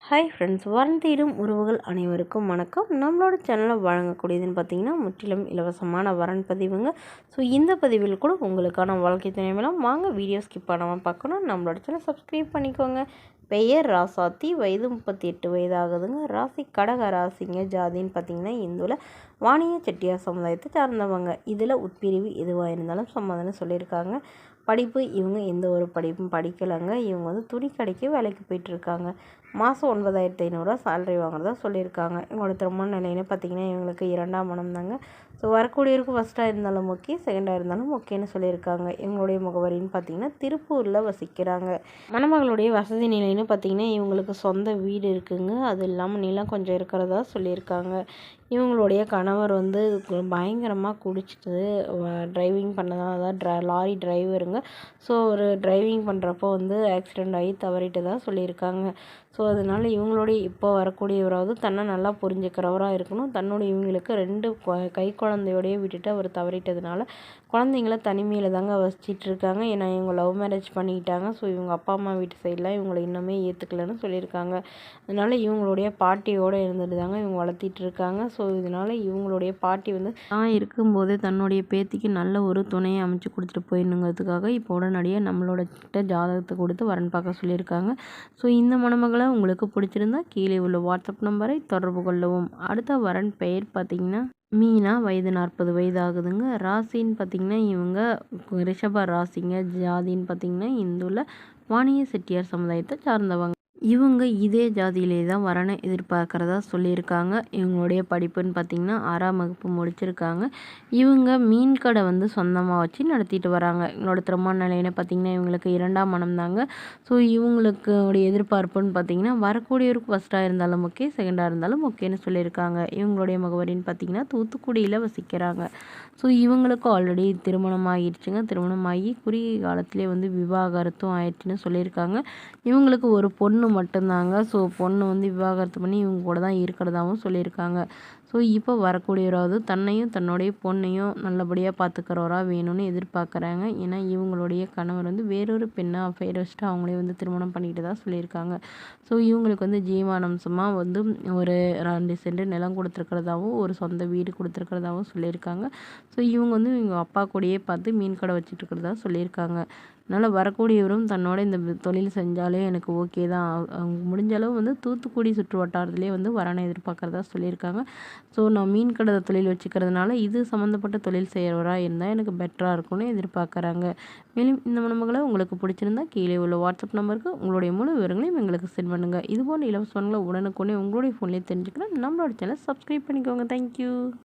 Hi friends, வரன் தேடும் உறவுகள் அனைவருக்கும் வணக்கம். நம்மளோட சேனலில் வழங்கக்கூடியதுன்னு பார்த்தீங்கன்னா முற்றிலும் இலவசமான வரன் பதிவுங்க. ஸோ இந்த பதிவில் கூட உங்களுக்கான வாழ்க்கை துணை மூலம் வாங்க வீடியோ ஸ்கிப் பண்ணாமல் பார்க்கணும். நம்மளோட சேனல் சப்ஸ்கிரைப் பண்ணிக்கோங்க. பெயர் ராசாத்தி, வயது 38 வயது ஆகுதுங்க. ராசி கடக ராசிங்க. ஜாதின்னு பார்த்தீங்கன்னா இந்துவில் வாணிய செட்டியார் சமுதாயத்தை சார்ந்தவங்க. இதில் உட்பிரிவு எதுவாக இருந்தாலும் சம்மதம்னு சொல்லியிருக்காங்க. படிப்பு இவங்க எந்த ஒரு படிப்பும் படிக்கலைங்க. இவங்க துணி கடைக்கு வேலைக்கு போயிட்டுருக்காங்க. மாதம் 9,500 சேலரி வாங்குறதா சொல்லியிருக்காங்க. இவங்களோட திருமண நிலைன்னு பார்த்திங்கன்னா இவங்களுக்கு 2ஆம் மனம் தாங்க. ஸோ வரக்கூடியவருக்கு ஃபஸ்ட்டாக இருந்தாலும் ஓகே, செகண்டாக இருந்தாலும் ஓகேன்னு சொல்லியிருக்காங்க. இவங்களுடைய முகவரின்னு பார்த்திங்கன்னா திருப்பூரில் வசிக்கிறாங்க. மணமகளுடைய வசதி நிலைன்னு பார்த்திங்கன்னா இவங்களுக்கு சொந்த வீடு இருக்குங்க. அது இல்லாமல் நிலம் கொஞ்சம் இருக்கிறதா சொல்லியிருக்காங்க. இவங்களுடைய கணவர் பயங்கரமாக குடிச்சிட்டு டிரைவிங் பண்ணதான், அதாவது லாரி டிரைவருங்க. ஸோ ஒரு டிரைவிங் பண்ணுறப்போ ஆக்சிடெண்ட் ஆகி தவறிட்டு தான் சொல்லியிருக்காங்க. ஸோ அதனால் இவங்களுடைய இப்போ வரக்கூடியவராவது தன்னை நல்லா புரிஞ்சுக்கிறவராக இருக்கணும். இவங்களுக்கு 2 கை குழந்தையோடையே விட்டுட்டு அவர் தவறிட்டதுனால குழந்தைங்கள தனிமையில் தாங்க வசிச்சிட்ருக்காங்க. ஏன்னா இவங்க லவ் மேரேஜ் பண்ணிக்கிட்டாங்க. ஸோ இவங்க அப்பா அம்மா வீட்டு சைடெலாம் இவங்களை இன்னுமே ஏற்றுக்கலன்னு சொல்லியிருக்காங்க. அதனால் இவங்களுடைய பாட்டியோடு இருந்துட்டு தாங்க இவங்க வளர்த்திட்ருக்காங்க. ஸோ இதனால் இவங்களுடைய பாட்டி தான் இருக்கும்போதே தன்னுடைய பேத்திக்கு நல்ல ஒரு துணையை அமைச்சு கொடுத்துட்டு போயிடணுங்கிறதுக்காக இப்போ உடனடியாக நம்மளோட கிட்ட ஜாதகத்தை கொடுத்து வரன் பார்க்க சொல்லியிருக்காங்க. ஸோ இந்த மணமகளை உங்களுக்கு பிடிச்சிருந்தா கீழே உள்ள வாட்ஸ்அப் நம்பரை தொடர்பு கொள்ளவும். அடுத்த வரன் பெயர் பார்த்திங்கன்னா மீனா, வயது 40 வயது ஆகுதுங்க. ராசின்னு பார்த்திங்கன்னா இவங்க ரிஷப ராசிங்க. ஜாதின்னு பார்த்திங்கன்னா இந்துவில் வாணிய செட்டியார் சமுதாயத்தை சார்ந்தவங்க. இவங்க இதே ஜாதியிலே தான் வரனை எதிர்பார்க்குறதா சொல்லியிருக்காங்க. இவங்களுடைய படிப்புன்னு பார்த்திங்கன்னா 6ஆம் வகுப்பு முடிச்சிருக்காங்க. இவங்க மீன் கடை சொந்தமாக வச்சு நடத்திட்டு வராங்க. இவங்களோட திருமண நிலைன்னு பார்த்திங்கன்னா இவங்களுக்கு 2ஆம் மனம் தாங்க. ஸோ இவங்களுக்கு எதிர்பார்ப்புன்னு பார்த்திங்கன்னா வரக்கூடியவருக்கு ஃபஸ்ட்டாக இருந்தாலும் ஓகே, செகண்டாக இருந்தாலும் ஓகேன்னு சொல்லியிருக்காங்க. இவங்களுடைய முகவரின்னு பார்த்திங்கன்னா தூத்துக்குடியில் வசிக்கிறாங்க. ஸோ இவங்களுக்கு ஆல்ரெடி திருமணம் ஆகிடுச்சுங்க. திருமணமாகி குறுகிய காலத்திலே விவாகரத்தும் ஆயிடுச்சுன்னு சொல்லியிருக்காங்க. இவங்களுக்கு ஒரு பொண்ணு மட்டும்தாங்க. ஸோ பொண்ணு விவாகரத்து பண்ணி இவங்க கூட தான் இருக்கிறதாகவும் சொல்லியிருக்காங்க. ஸோ இப்போ வரக்கூடியவராவது தன்னையும் தன்னுடைய பொண்ணையும் நல்லபடியாக பார்த்துக்கிறவராக வேணும்னு எதிர்பார்க்குறாங்க. ஏன்னா இவங்களுடைய கணவர் வேறொரு பெண்ணை அஃபேர் வச்சுட்டு அவங்களே திருமணம் பண்ணிக்கிட்டு தான் சொல்லியிருக்காங்க. ஸோ இவங்களுக்கு ஜீவானம்சமாக ஒரு 2 சென்ட் நிலம் கொடுத்துருக்கிறதாவும் ஒரு சொந்த வீடு கொடுத்துருக்கிறதாவும் சொல்லியிருக்காங்க. ஸோ இவங்க இவங்க அப்பா கூடயே பார்த்து மீன் கடை வச்சுட்டு இருக்கிறதா சொல்லியிருக்காங்க. அதனால் வரக்கூடியவரும் தன்னோட இந்த தொழில் செஞ்சாலே எனக்கு ஓகே தான். அவங்க முடிஞ்ச அளவு தூத்துக்குடி சுற்று வட்டாரத்துலேயே வரனை எதிர்பார்க்குறதா சொல்லியிருக்காங்க. ஸோ நான் மீன் கடை தொழில் வச்சுக்கிறதுனால இது சம்மந்தப்பட்ட தொழில் செய்கிறவராக இருந்தால் எனக்கு பெட்டராக இருக்கும்னு எதிர்பார்க்குறாங்க. மேலும் இந்த மணமகளை உங்களுக்கு பிடிச்சிருந்தா கீழே உள்ள வாட்ஸ்அப் நம்பருக்கு உங்களுடைய முழு விவரங்களையும் எங்களுக்கு சென்ட் பண்ணுங்கள். இதுபோன்ற இலவசங்களை உடனுக்குடனே உங்களுடைய ஃபோன்லேயே தெரிஞ்சுக்கலாம். நம்மளோட சேனல் சப்ஸ்கிரைப் பண்ணிக்கோங்க. தேங்க்யூ.